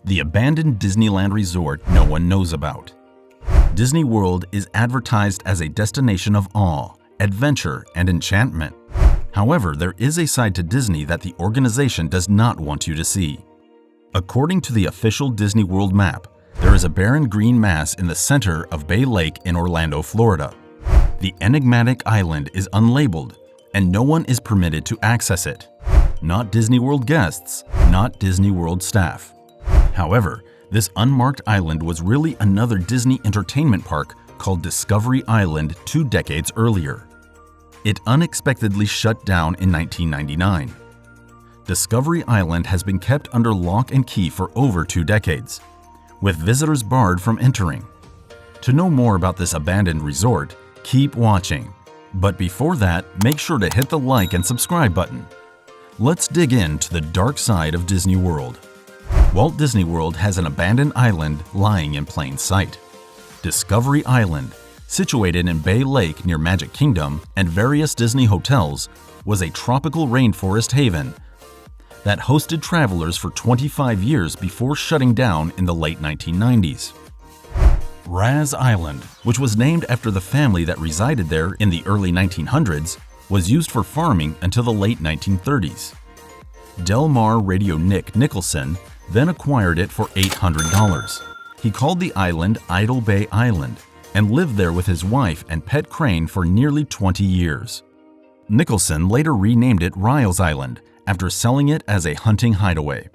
the abandoned Disneyland resort no one knows about. Disney World is advertised as a destination of awe, adventure, and enchantment. However, there is a side to Disney that the organization does not want you to see. According to the official Disney World map, there is a barren green mass in the center of Bay Lake in Orlando, Florida. The enigmatic island is unlabeled, and no one is permitted to access it. Not Disney World guests, not Disney World staff. However, this unmarked island was really another Disney entertainment park called Discovery Island 2 decades earlier. It unexpectedly shut down in 1999. Discovery Island has been kept under lock and key for over 2 decades, with visitors barred from entering. To know more about this abandoned resort, keep watching. But before that, make sure to hit the like and subscribe button. Let's dig into the dark side of Disney World. Walt Disney World has an abandoned island lying in plain sight. Discovery Island, situated in Bay Lake near Magic Kingdom and various Disney hotels, was a tropical rainforest haven that hosted travelers for 25 years before shutting down in the late 1990s. Riles Island, which was named after the family that resided there in the early 1900s, was used for farming until the late 1930s. Del Mar radio Nick Nicholson then acquired it for $800. He called the island Idle Bay Island and lived there with his wife and pet crane for nearly 20 years. Nicholson later renamed it Riles Island after selling it as a hunting hideaway.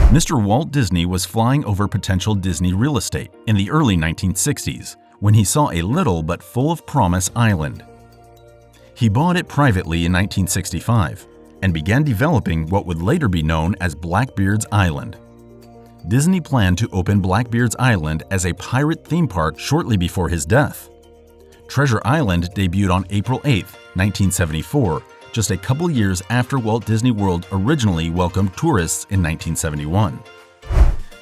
Mr. Walt Disney was flying over potential Disney real estate in the early 1960s when he saw a little but full of promise island. He bought it privately in 1965 and began developing what would later be known as Blackbeard's Island. Disney planned to open Blackbeard's Island as a pirate theme park shortly before his death. Treasure Island debuted on April 8, 1974, just a couple years after Walt Disney World originally welcomed tourists in 1971.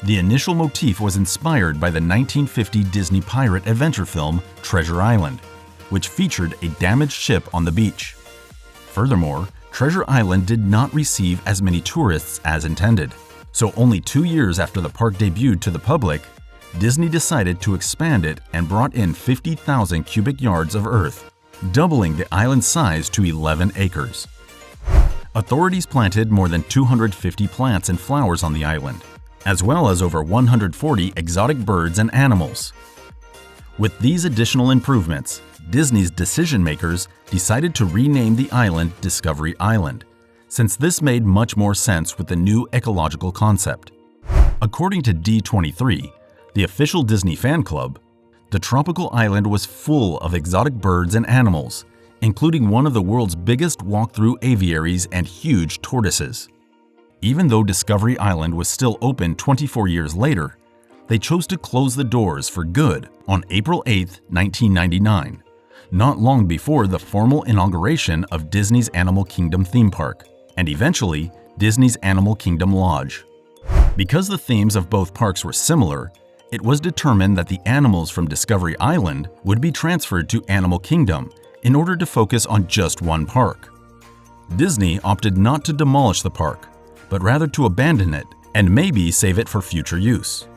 The initial motif was inspired by the 1950 Disney pirate adventure film Treasure Island, which featured a damaged ship on the beach. Furthermore, Treasure Island did not receive as many tourists as intended. So only 2 years after the park debuted to the public, Disney decided to expand it and brought in 50,000 cubic yards of earth, doubling the island's size to 11 acres. Authorities planted more than 250 plants and flowers on the island, as well as over 140 exotic birds and animals. With these additional improvements, Disney's decision-makers decided to rename the island Discovery Island, since this made much more sense with the new ecological concept. According to D23, the official Disney fan club, the tropical island was full of exotic birds and animals, including one of the world's biggest walk-through aviaries and huge tortoises. Even though Discovery Island was still open 24 years later, they chose to close the doors for good on April 8, 1999, not long before the formal inauguration of Disney's Animal Kingdom theme park, and eventually Disney's Animal Kingdom Lodge. Because the themes of both parks were similar, it was determined that the animals from Discovery Island would be transferred to Animal Kingdom in order to focus on just one park. Disney opted not to demolish the park, but rather to abandon it and maybe save it for future use.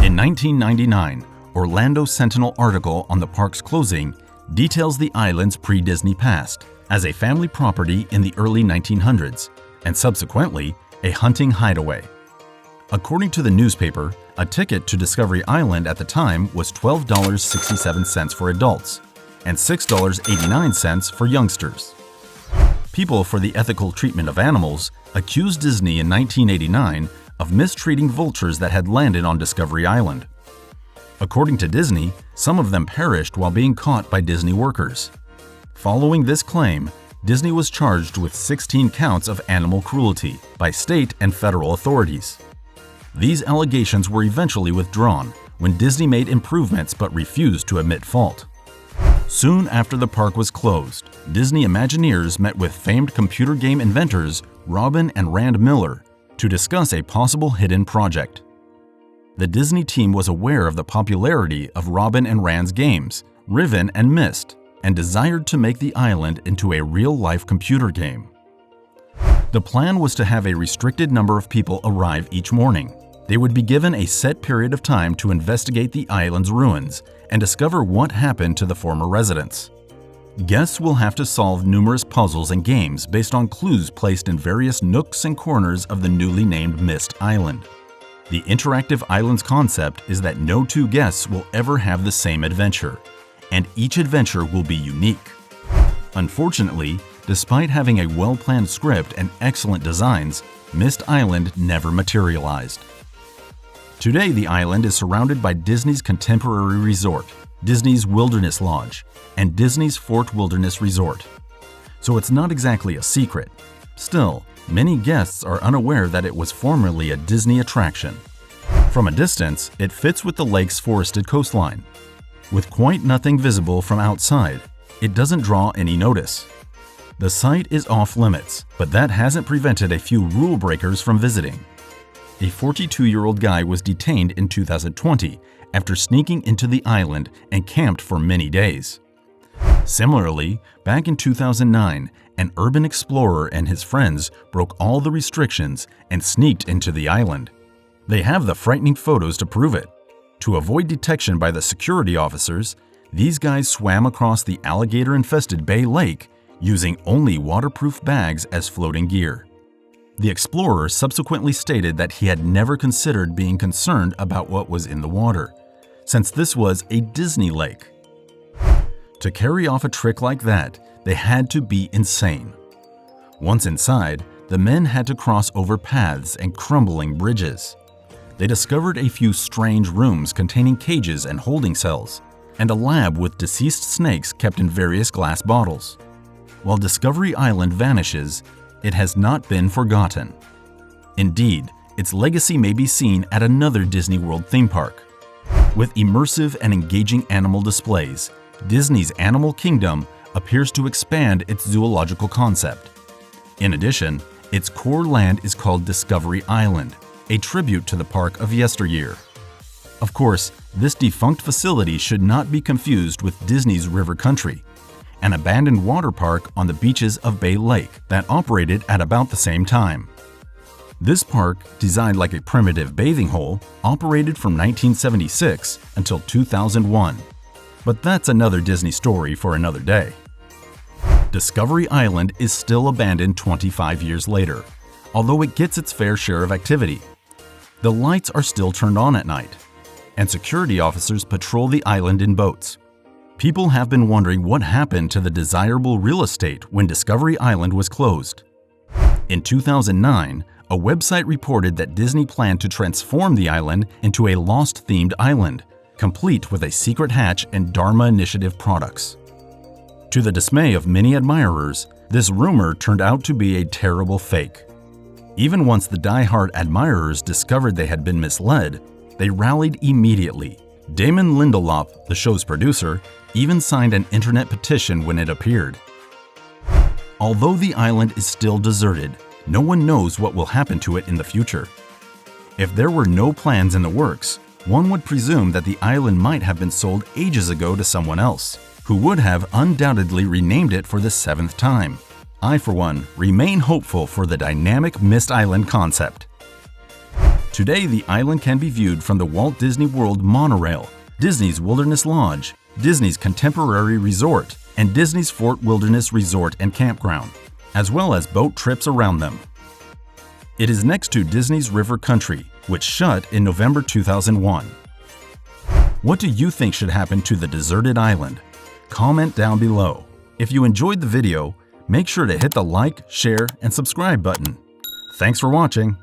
In 1999, Orlando Sentinel article on the park's closing details the island's pre-Disney past as a family property in the early 1900s and subsequently a hunting hideaway. According to the newspaper, a ticket to Discovery Island at the time was $12.67 for adults and $6.89 for youngsters. People for the Ethical Treatment of Animals accused Disney in 1989 of mistreating vultures that had landed on Discovery Island. According to Disney, some of them perished while being caught by Disney workers. Following this claim, Disney was charged with 16 counts of animal cruelty by state and federal authorities. These allegations were eventually withdrawn when Disney made improvements but refused to admit fault. Soon after the park was closed, Disney Imagineers met with famed computer game inventors Robin and Rand Miller to discuss a possible hidden project. The Disney team was aware of the popularity of Robin and Rand's games, Riven and Myst, and desired to make the island into a real-life computer game. The plan was to have a restricted number of people arrive each morning, They would be given a set period of time to investigate the island's ruins and discover what happened to the former residents. Guests will have to solve numerous puzzles and games based on clues placed in various nooks and corners of the newly named Myst Island. The interactive island's concept is that no two guests will ever have the same adventure, and each adventure will be unique. Unfortunately, despite having a well-planned script and excellent designs, Myst Island never materialized. Today, the island is surrounded by Disney's Contemporary Resort, Disney's Wilderness Lodge, and Disney's Fort Wilderness Resort. So it's not exactly a secret. Still, many guests are unaware that it was formerly a Disney attraction. From a distance, it fits with the lake's forested coastline. With quite nothing visible from outside, it doesn't draw any notice. The site is off-limits, but that hasn't prevented a few rule breakers from visiting. A 42-year-old guy was detained in 2020 after sneaking into the island and camped for many days. Similarly, back in 2009, an urban explorer and his friends broke all the restrictions and sneaked into the island. They have the frightening photos to prove it. To avoid detection by the security officers, these guys swam across the alligator-infested Bay Lake using only waterproof bags as floating gear. The explorer subsequently stated that he had never considered being concerned about what was in the water, since this was a Disney lake. To carry off a trick like that, they had to be insane. Once inside, the men had to cross over paths and crumbling bridges. They discovered a few strange rooms containing cages and holding cells, and a lab with deceased snakes kept in various glass bottles. While Discovery Island vanishes, it has not been forgotten. Indeed, its legacy may be seen at another Disney World theme park. With immersive and engaging animal displays, Disney's Animal Kingdom appears to expand its zoological concept. In addition, its core land is called Discovery Island, a tribute to the park of yesteryear. Of course, this defunct facility should not be confused with Disney's River Country, an abandoned water park on the beaches of Bay Lake that operated at about the same time. This park, designed like a primitive bathing hole, operated from 1976 until 2001. But that's another Disney story for another day. Discovery Island is still abandoned 25 years later, although it gets its fair share of activity. The lights are still turned on at night, and security officers patrol the island in boats. People have been wondering what happened to the desirable real estate when Discovery Island was closed. In 2009, a website reported that Disney planned to transform the island into a Lost-themed island, complete with a secret hatch and DHARMA Initiative products. To the dismay of many admirers, this rumor turned out to be a terrible fake. Even once the die-hard admirers discovered they had been misled, they rallied immediately. Damon Lindelof, the show's producer, even signed an internet petition when it appeared. Although the island is still deserted, no one knows what will happen to it in the future. If there were no plans in the works, one would presume that the island might have been sold ages ago to someone else, who would have undoubtedly renamed it for the 7th time. I, for one, remain hopeful for the dynamic Myst Island concept. Today, the island can be viewed from the Walt Disney World monorail, Disney's Wilderness Lodge, Disney's Contemporary Resort, and Disney's Fort Wilderness Resort and Campground, as well as boat trips around them. It is next to Disney's River Country, which shut in November 2001. What do you think should happen to the deserted island? Comment down below. If you enjoyed the video, make sure to hit the like, share, and subscribe button. Thanks for watching.